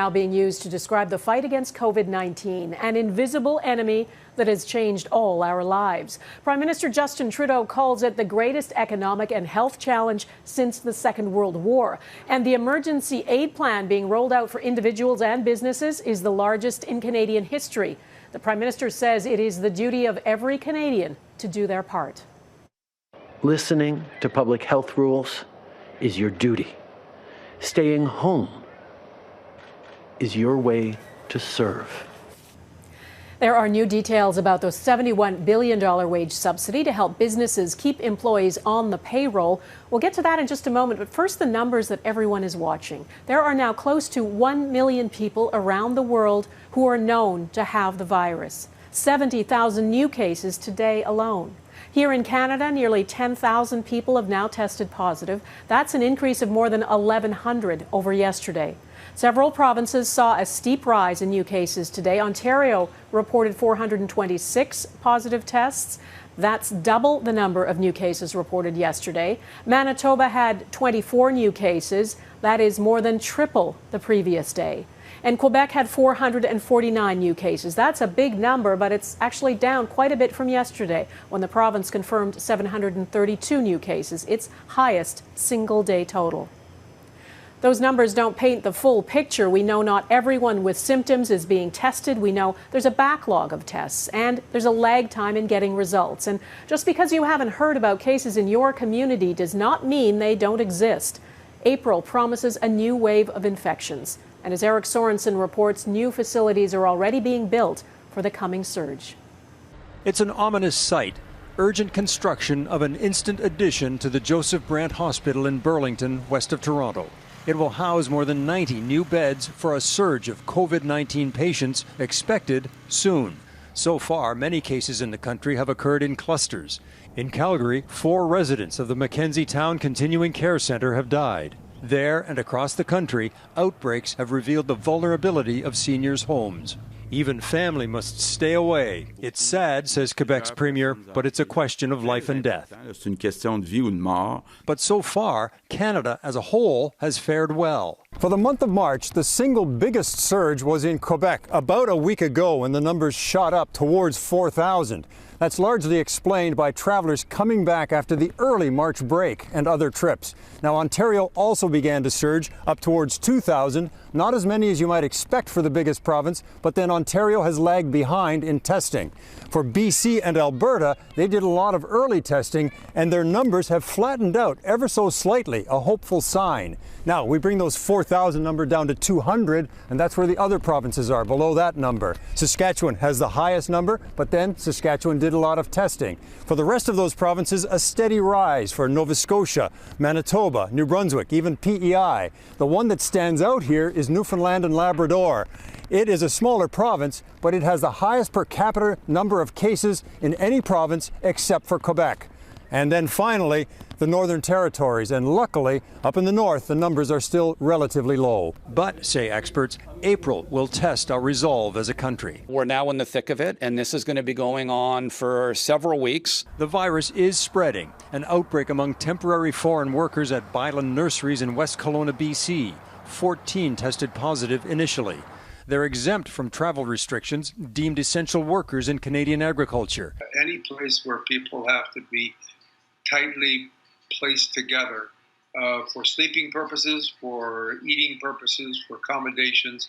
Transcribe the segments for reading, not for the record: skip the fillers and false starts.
Now being used to describe the fight against COVID-19, an invisible enemy that has changed all our lives. Prime Minister Justin Trudeau calls it the greatest economic and health challenge since the Second World War. And the emergency aid plan being rolled out for individuals and businesses is the largest in Canadian history. The Prime Minister says it is the duty of every Canadian to do their part. Listening to public health rules is your duty. Staying home is your way to serve. There are new details about the $71 billion wage subsidy to help businesses keep employees on the payroll. We'll get to that in just a moment, but first the numbers that everyone is watching. There are now close to 1 million people around the world who are known to have the virus. 70,000 new cases today alone. Here in Canada, nearly 10,000 people have now tested positive. That's an increase of more than 1,100 over yesterday. Several provinces saw a steep rise in new cases today. Ontario reported 426 positive tests. That's double the number of new cases reported yesterday. Manitoba had 24 new cases. That is more than triple the previous day. And Quebec had 449 new cases. That's a big number, but it's actually down quite a bit from yesterday when the province confirmed 732 new cases, its highest single-day total. Those numbers don't paint the full picture. We know not everyone with symptoms is being tested. We know there's a backlog of tests and there's a lag time in getting results. And just because you haven't heard about cases in your community does not mean they don't exist. April promises a new wave of infections. And as Eric Sorensen reports, new facilities are already being built for the coming surge. It's an ominous sight. Urgent construction of an instant addition to the Joseph Brant Hospital in Burlington, west of Toronto. It will house more than 90 new beds for a surge of COVID-19 patients expected soon. So far, many cases in the country have occurred in clusters. In Calgary, 4 residents of the Mackenzie Town Continuing Care Centre have died. There and across the country, outbreaks have revealed the vulnerability of seniors' homes. Even family must stay away. It's sad, says Quebec's premier, but it's a question of life and death. But so far, Canada as a whole has fared well. For the month of March, the single biggest surge was in Quebec about a week ago when the numbers shot up towards 4,000. That's largely explained by travelers coming back after the early March break and other trips. Now, Ontario also began to surge up towards 2,000, not as many as you might expect for the biggest province, but then Ontario has lagged behind in testing. For BC and Alberta, they did a lot of early testing, and their numbers have flattened out ever so slightly, a hopeful sign. Now, we bring those 4,000 number down to 200, and that's where the other provinces are, below that number. Saskatchewan has the highest number, but then Saskatchewan did a lot of testing. For the rest of those provinces, a steady rise for Nova Scotia, Manitoba, New Brunswick, even PEI. The one that stands out here is Newfoundland and Labrador. It is a smaller province, but it has the highest per capita number of cases in any province except for Quebec. And then finally, the Northern Territories, and luckily, up in the north, the numbers are still relatively low. But, say experts, April will test our resolve as a country. We're now in the thick of it, and this is going to be going on for several weeks. The virus is spreading. An outbreak among temporary foreign workers at Byland Nurseries in West Kelowna, BC. 14 tested positive initially. They're exempt from travel restrictions, deemed essential workers in Canadian agriculture. Any place where people have to be tightly placed together for sleeping purposes, for eating purposes, for accommodations,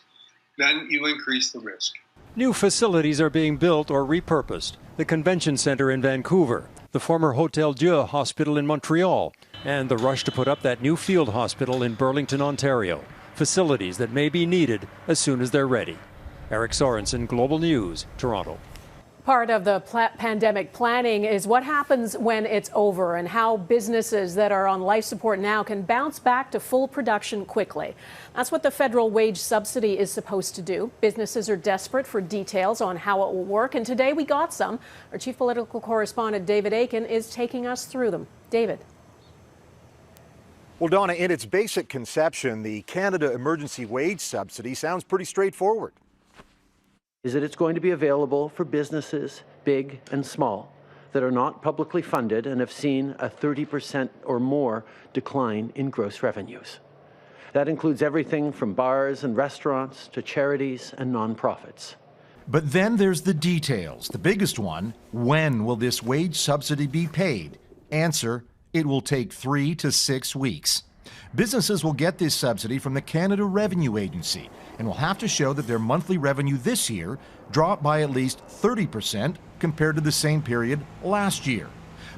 then you increase the risk. New facilities are being built or repurposed. The Convention Centre in Vancouver, the former Hôtel Dieu Hospital in Montreal, and the rush to put up that new field hospital in Burlington, Ontario. Facilities that may be needed as soon as they're ready. Eric Sorensen, Global News, Toronto. Part of the pandemic planning is what happens when it's over and how businesses that are on life support now can bounce back to full production quickly. That's what the federal wage subsidy is supposed to do. Businesses are desperate for details on how it will work, and today we got some. Our chief political correspondent, David Aiken, is taking us through them. David. Well, Donna, in its basic conception, the Canada Emergency Wage Subsidy sounds pretty straightforward. Is that it's going to be available for businesses, big and small, that are not publicly funded and have seen a 30% or more decline in gross revenues. That includes everything from bars and restaurants to charities and nonprofits. But then there's the details. The biggest one, when will this wage subsidy be paid? Answer, it will take 3 to 6 weeks. Businesses will get this subsidy from the Canada Revenue Agency and will have to show that their monthly revenue this year dropped by at least 30% compared to the same period last year.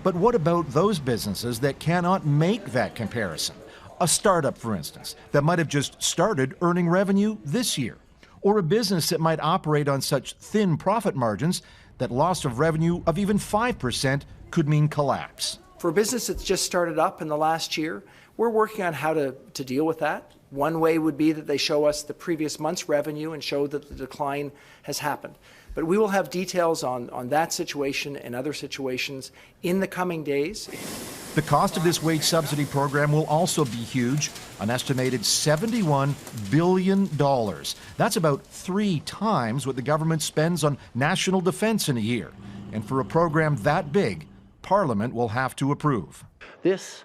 But what about those businesses that cannot make that comparison? A startup, for instance, that might have just started earning revenue this year, or a business that might operate on such thin profit margins that loss of revenue of even 5% could mean collapse. For a business that's just started up in the last year, we're working on how to deal with that. One way would be that they show us the previous month's revenue and show that the decline has happened. But we will have details on that situation and other situations in the coming days. The cost of this wage subsidy program will also be huge, an estimated $71 billion. That's about 3 times what the government spends on national defense in a year. And for a program that big, Parliament will have to approve. This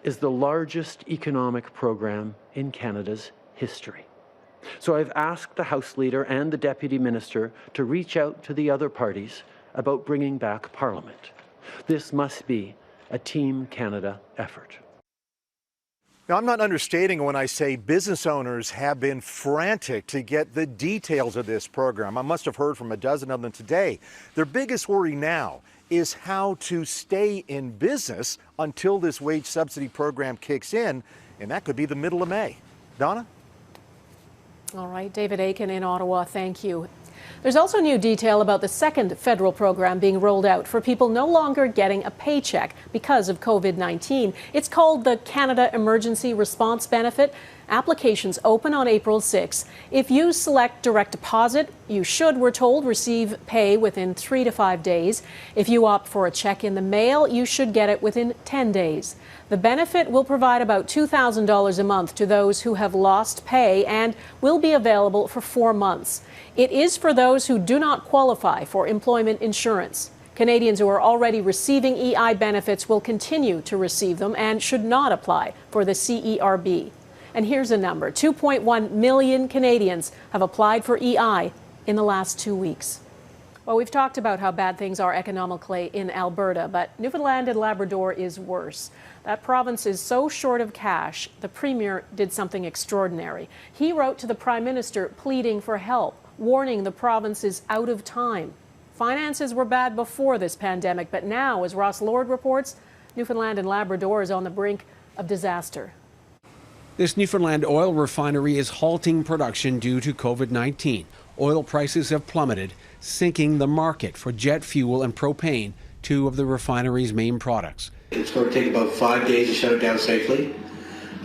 is the largest economic program in Canada's history. So I've asked the House Leader and the Deputy Minister to reach out to the other parties about bringing back Parliament. This must be a Team Canada effort. Now, I'm not understating when I say business owners have been frantic to get the details of this program. I must have heard from a dozen of them today. Their biggest worry now is how to stay in business until this wage subsidy program kicks in, and that could be the middle of May. Donna? All right, David Aiken in Ottawa, thank you. There's also new detail about the second federal program being rolled out for people no longer getting a paycheck because of COVID-19. It's called the Canada Emergency Response Benefit. Applications open on April 6. If you select direct deposit, you should, we're told, receive pay within 3 to 5 days. If you opt for a check in the mail, you should get it within 10 days. The benefit will provide about $2,000 a month to those who have lost pay and will be available for 4 months. It is for those who do not qualify for employment insurance. Canadians who are already receiving EI benefits will continue to receive them and should not apply for the CERB. And here's a number. 2.1 million Canadians have applied for EI in the last 2 weeks. Well, we've talked about how bad things are economically in Alberta, but Newfoundland and Labrador is worse. That province is so short of cash, the Premier did something extraordinary. He wrote to the Prime Minister pleading for help, warning the province is out of time. Finances were bad before this pandemic, but now, as Ross Lord reports, Newfoundland and Labrador is on the brink of disaster. This Newfoundland oil refinery is halting production due to COVID-19. Oil prices have plummeted, sinking the market for jet fuel and propane, 2 of the refinery's main products. It's going to take about 5 days to shut it down safely.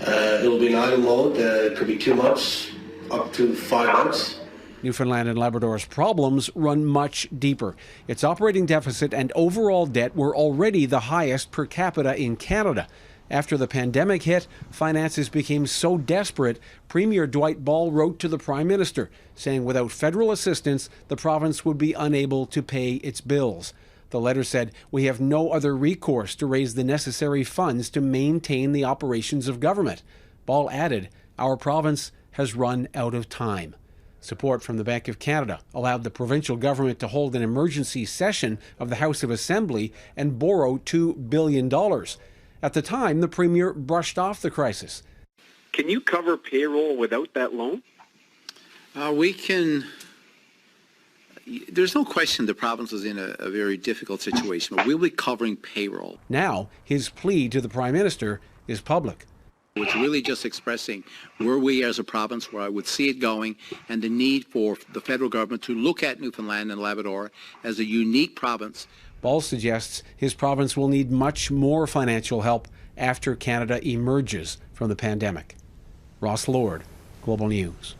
It'll be an idle mode. It could be 2 months, up to 5 months. Newfoundland and Labrador's problems run much deeper. Its operating deficit and overall debt were already the highest per capita in Canada. After the pandemic hit, finances became so desperate, Premier Dwight Ball wrote to the Prime Minister, saying without federal assistance, the province would be unable to pay its bills. The letter said, "We have no other recourse to raise the necessary funds to maintain the operations of government." Ball added, "Our province has run out of time." Support from the Bank of Canada allowed the provincial government to hold an emergency session of the House of Assembly and borrow $2 billion. At the time, the Premier brushed off the crisis. Can you cover payroll without that loan? We can. There's no question the province is in a very difficult situation, but we'll be covering payroll. Now, his plea to the Prime Minister is public. It's really just expressing where we as a province, where I would see it going, and the need for the federal government to look at Newfoundland and Labrador as a unique province. Ball suggests his province will need much more financial help after Canada emerges from the pandemic. Ross Lord, Global News.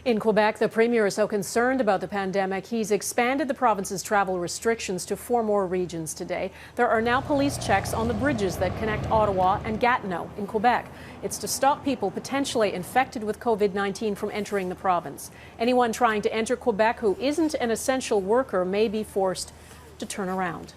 In Quebec, the Premier is so concerned about the pandemic, he's expanded the province's travel restrictions to 4 more regions today. There are now police checks on the bridges that connect Ottawa and Gatineau in Quebec. It's to stop people potentially infected with COVID-19 from entering the province. Anyone trying to enter Quebec who isn't an essential worker may be forced to turn around.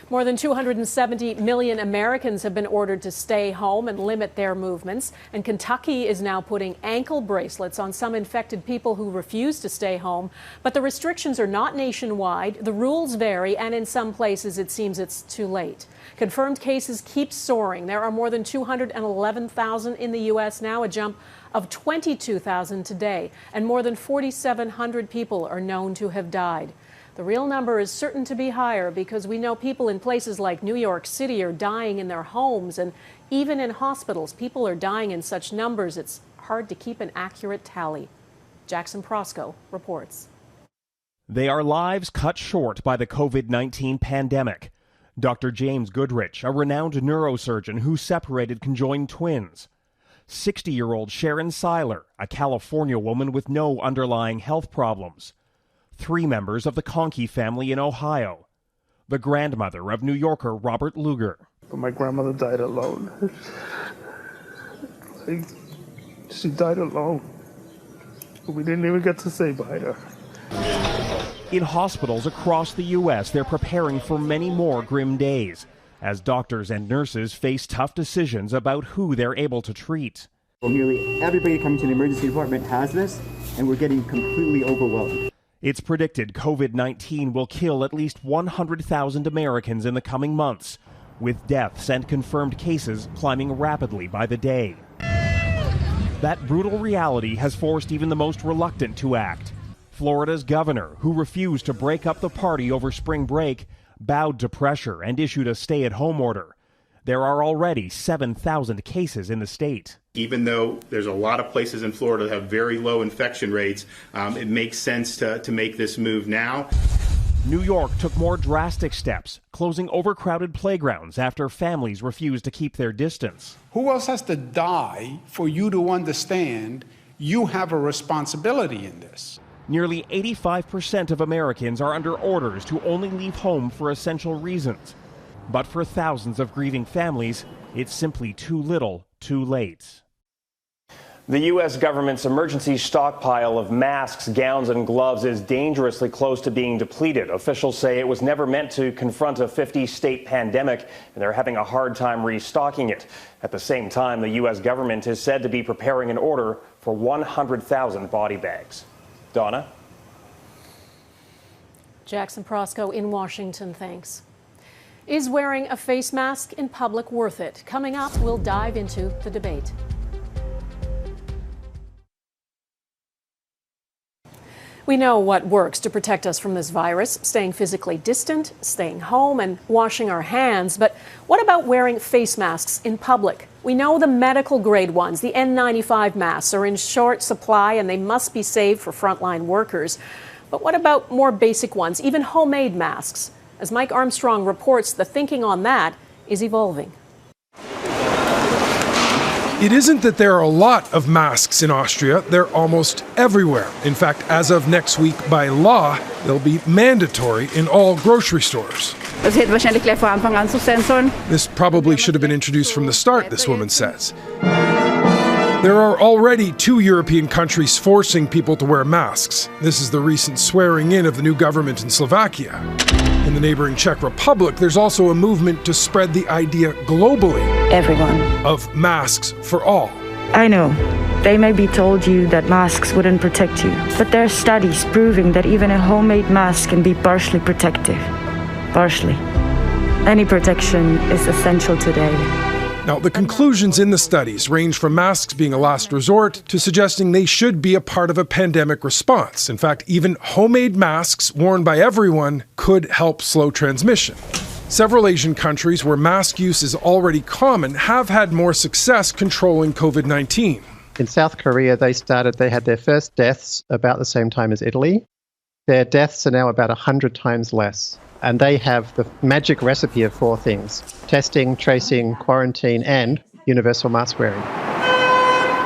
More than 270 million Americans have been ordered to stay home and limit their movements. And Kentucky is now putting ankle bracelets on some infected people who refuse to stay home. But the restrictions are not nationwide. The rules vary, and in some places it seems it's too late. Confirmed cases keep soaring. There are more than 211,000 in the U.S. now, a jump of 22,000 today. And more than 4,700 people are known to have died. The real number is certain to be higher because we know people in places like New York City are dying in their homes, and even in hospitals, people are dying in such numbers it's hard to keep an accurate tally. Jackson Prosco reports. They are lives cut short by the COVID-19 pandemic. Dr. James Goodrich, a renowned neurosurgeon who separated conjoined twins. 60-year-old Sharon Seiler, a California woman with no underlying health problems. 3 members of the Conkey family in Ohio. The grandmother of New Yorker Robert Lugar. But my grandmother died alone. She died alone. We didn't even get to say bye to her. In hospitals across the U.S., they're preparing for many more grim days as doctors and nurses face tough decisions about who they're able to treat. Well, nearly everybody coming to the emergency department has this, and we're getting completely overwhelmed. It's predicted COVID-19 will kill at least 100,000 Americans in the coming months, with deaths and confirmed cases climbing rapidly by the day. That brutal reality has forced even the most reluctant to act. Florida's governor, who refused to break up the party over spring break, bowed to pressure and issued a stay-at-home order. There are already 7,000 cases in the state. Even though there's a lot of places in Florida that have very low infection rates, it makes sense to make this move now. New York took more drastic steps, closing overcrowded playgrounds after families refused to keep their distance. Who else has to die for you to understand you have a responsibility in this? Nearly 85% of Americans are under orders to only leave home for essential reasons. But for thousands of grieving families, it's simply too little, too late. The U.S. government's emergency stockpile of masks, gowns, and gloves is dangerously close to being depleted. Officials say it was never meant to confront a 50-state pandemic, and they're having a hard time restocking it. At the same time, the U.S. government is said to be preparing an order for 100,000 body bags. Donna? Jackson Prosco in Washington, thanks. Is wearing a face mask in public worth it? Coming up, we'll dive into the debate. We know what works to protect us from this virus, staying physically distant, staying home, and washing our hands. But what about wearing face masks in public? We know the medical grade ones, the N95 masks, are in short supply and they must be saved for frontline workers. But what about more basic ones, even homemade masks? As Mike Armstrong reports, the thinking on that is evolving. It isn't that there are a lot of masks in Austria, they're almost everywhere. In fact, as of next week, by law, they'll be mandatory in all grocery stores. This probably should have been introduced from the start, this woman says. There are already 2 European countries forcing people to wear masks. This is the recent swearing in of the new government in Slovakia. In the neighboring Czech Republic, there's also a movement to spread the idea globally. Everyone. Of masks for all. I know. They may be told you that masks wouldn't protect you, but there are studies proving that even a homemade mask can be partially protective. Partially. Any protection is essential today. Now, the conclusions in the studies range from masks being a last resort to suggesting they should be a part of a pandemic response. In fact, even homemade masks worn by everyone could help slow transmission. Several Asian countries where mask use is already common have had more success controlling COVID-19. In South Korea, they had their first deaths about the same time as Italy. Their deaths are now about 100 times less. And they have the magic recipe of 4 things: testing, tracing, quarantine, and universal mask wearing.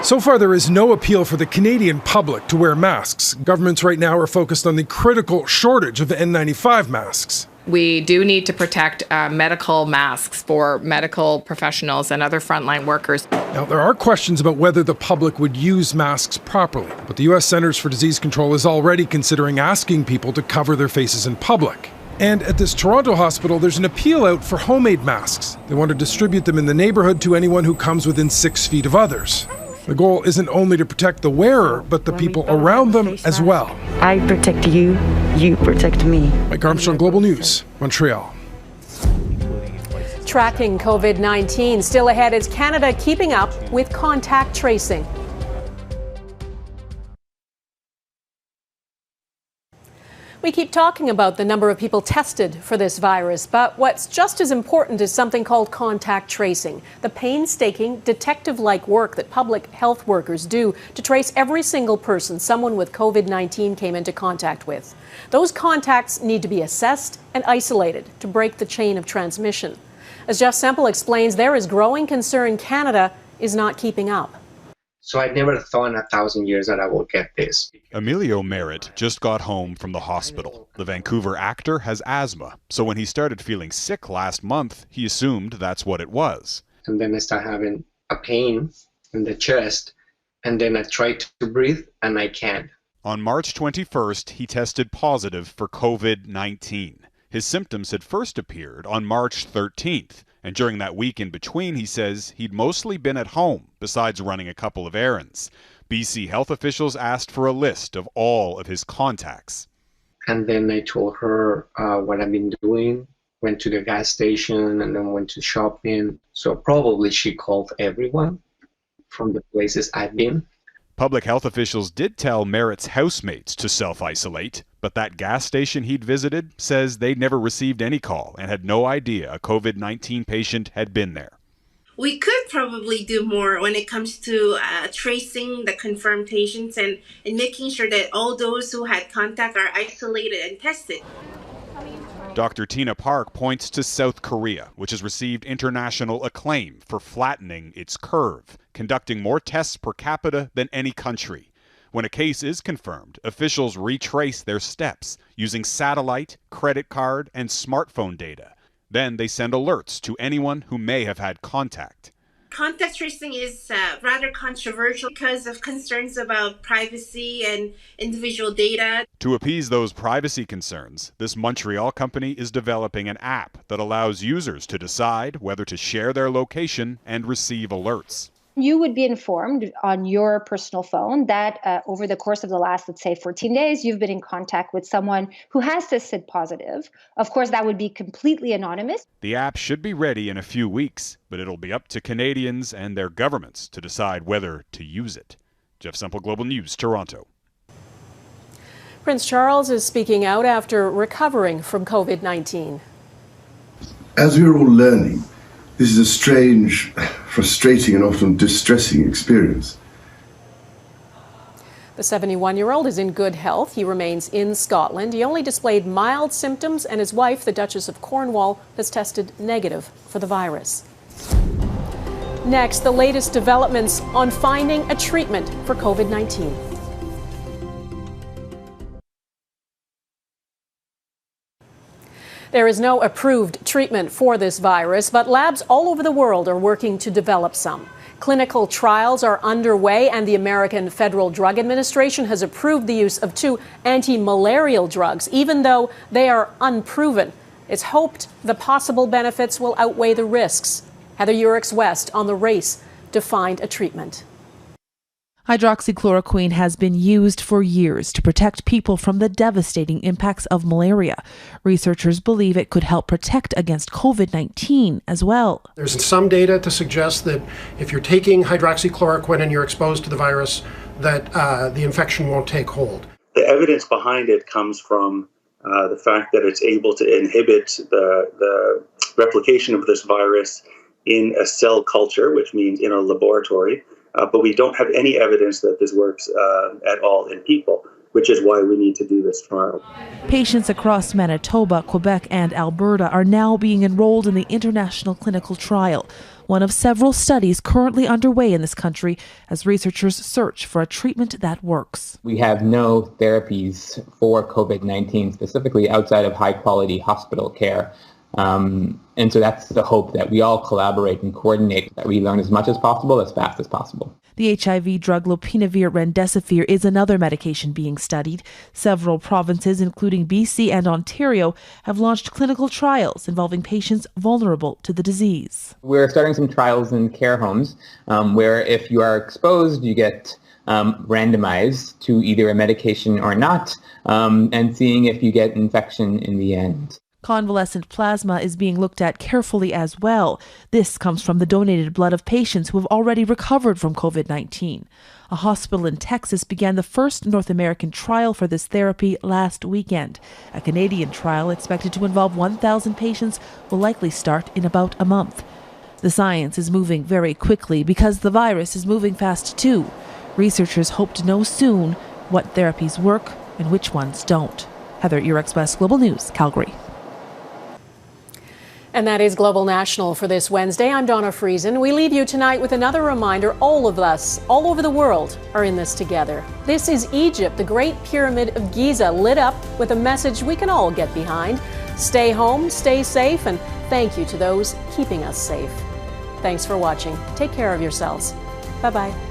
So far, there is no appeal for the Canadian public to wear masks. Governments right now are focused on the critical shortage of N95 masks. We do need to protect medical masks for medical professionals and other frontline workers. Now, there are questions about whether the public would use masks properly, but the U.S. Centers for Disease Control is already considering asking people to cover their faces in public. And at this Toronto hospital, there's an appeal out for homemade masks. They want to distribute them in the neighborhood to anyone who comes within 6 feet of others. The goal isn't only to protect the wearer, but the people around them as well. I protect you, you protect me. Mike Armstrong, Global News, Montreal. Tracking COVID-19. Still ahead is Canada keeping up with contact tracing. We keep talking about the number of people tested for this virus, but what's just as important is something called contact tracing, the painstaking, detective-like work that public health workers do to trace every single person someone with COVID-19 came into contact with. Those contacts need to be assessed and isolated to break the chain of transmission. As Jeff Semple explains, there is growing concern Canada is not keeping up. So I never thought in 1,000 years that I would get this. Emilio Merritt just got home from the hospital. The Vancouver actor has asthma, so when he started feeling sick last month, he assumed that's what it was. And then I started having a pain in the chest, and then I tried to breathe, and I can't. On March 21st, he tested positive for COVID-19. His symptoms had first appeared on March 13th. And during that week in between, he says he'd mostly been at home, besides running a couple of errands. BC health officials asked for a list of all of his contacts. And then I told her what I've been doing, went to the gas station, and then went to shopping. So probably she called everyone from the places I've been. Public health officials did tell Merritt's housemates to self-isolate, but that gas station he'd visited says they'd never received any call and had no idea a COVID-19 patient had been there. We could probably do more when it comes to tracing the confirmed patients and making sure that all those who had contact are isolated and tested. Dr. Tina Park points to South Korea, which has received international acclaim for flattening its curve, conducting more tests per capita than any country. When a case is confirmed, officials retrace their steps using satellite, credit card, and smartphone data. Then they send alerts to anyone who may have had contact. Contact tracing is rather controversial because of concerns about privacy and individual data. To appease those privacy concerns, this Montreal company is developing an app that allows users to decide whether to share their location and receive alerts. You would be informed on your personal phone that over the course of the last, let's say, 14 days, you've been in contact with someone who has tested positive. Of course, that would be completely anonymous. The app should be ready in a few weeks, but it'll be up to Canadians and their governments to decide whether to use it. Jeff Semple, Global News, Toronto. Prince Charles is speaking out after recovering from COVID-19. As we're all learning, this is a strange, frustrating and often distressing experience. The 71-year-old is in good health. He remains in Scotland. He only displayed mild symptoms, and his wife, the Duchess of Cornwall, has tested negative for the virus. Next, the latest developments on finding a treatment for COVID-19. There is no approved treatment for this virus, but labs all over the world are working to develop some. Clinical trials are underway, and the American Federal Drug Administration has approved the use of 2 anti-malarial drugs, even though they are unproven. It's hoped the possible benefits will outweigh the risks. Heather Urix-West on the race to find a treatment. Hydroxychloroquine has been used for years to protect people from the devastating impacts of malaria. Researchers believe it could help protect against COVID-19 as well. There's some data to suggest that if you're taking hydroxychloroquine and you're exposed to the virus, that the infection won't take hold. The evidence behind it comes from the fact that it's able to inhibit the replication of this virus in a cell culture, which means in a laboratory. But we don't have any evidence that this works at all in people, which is why we need to do this trial. Patients across Manitoba, Quebec, and Alberta are now being enrolled in the international clinical trial, one of several studies currently underway in this country as researchers search for a treatment that works. We have no therapies for COVID-19 specifically outside of high-quality hospital care. And And so that's the hope, that we all collaborate and coordinate, that we learn as much as possible, as fast as possible. The HIV drug lopinavir remdesivir is another medication being studied. Several provinces, including BC and Ontario, have launched clinical trials involving patients vulnerable to the disease. We're starting some trials in care homes where if you are exposed, you get randomized to either a medication or not, and seeing if you get infection in the end. Convalescent plasma is being looked at carefully as well. This comes from the donated blood of patients who have already recovered from COVID-19. A hospital in Texas began the first North American trial for this therapy last weekend. A Canadian trial expected to involve 1,000 patients will likely start in about a month. The science is moving very quickly because the virus is moving fast too. Researchers hope to know soon what therapies work and which ones don't. Heather, Your Express Global News, Calgary. And that is Global National for this Wednesday. I'm Donna Friesen. We leave you tonight with another reminder all of us, all over the world, are in this together. This is Egypt, the Great Pyramid of Giza, lit up with a message we can all get behind. Stay home, stay safe, and thank you to those keeping us safe. Thanks for watching. Take care of yourselves. Bye-bye.